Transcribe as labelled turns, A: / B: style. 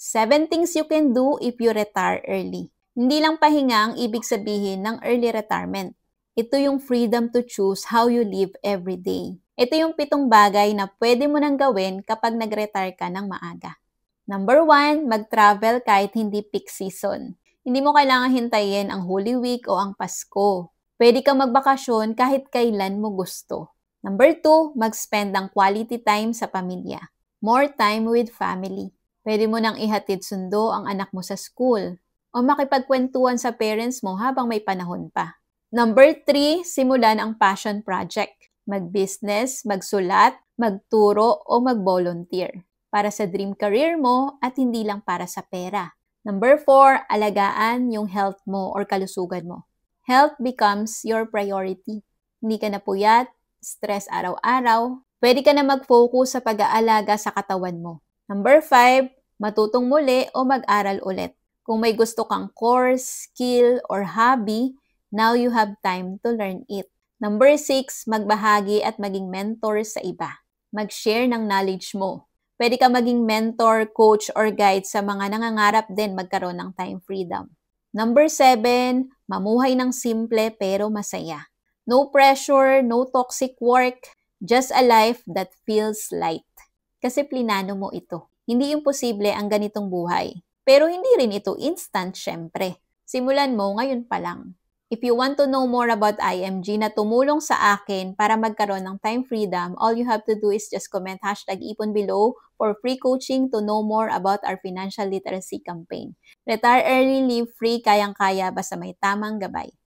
A: 7 things you can do if you retire early. Hindi lang pahinga ang ibig sabihin ng early retirement. Ito yung freedom to choose how you live every day. Ito yung 7 bagay na pwede mo nang gawin kapag nag-retire ka ng maaga. Number 1, mag-travel kahit hindi peak season. Hindi mo kailangan hintayin ang Holy Week o ang Pasko. Pwede kang magbakasyon kahit kailan mo gusto. Number 2, mag-spend ng quality time sa pamilya. More time with family. Pwede mo nang ihatid sundo ang anak mo sa school o makipagkwentuhan sa parents mo habang may panahon pa. Number 3, simulan ang passion project. Mag-business, magsulat, magturo o mag-volunteer para sa dream career mo at hindi lang para sa pera. Number 4, alagaan yung health mo or kalusugan mo. Health becomes your priority. Hindi ka na puyat, stress araw-araw. Pwede ka na mag-focus sa pag-aalaga sa katawan mo. Number 5, matutong muli o mag-aral ulit. Kung may gusto kang course, skill, or hobby, now you have time to learn it. Number 6, magbahagi at maging mentor sa iba. Mag-share ng knowledge mo. Pwede ka maging mentor, coach, or guide sa mga nangangarap din magkaroon ng time freedom. Number 7, mamuhay ng simple pero masaya. No pressure, no toxic work, just a life that feels light. Kasi plinano mo ito. Hindi imposible ang ganitong buhay. Pero hindi rin ito instant, syempre. Simulan mo ngayon pa lang. If you want to know more about IMG na tumulong sa akin para magkaroon ng time freedom, all you have to do is just comment #ipon below for free coaching to know more about our financial literacy campaign. Retire early, live free, kayang-kaya basta may tamang gabay.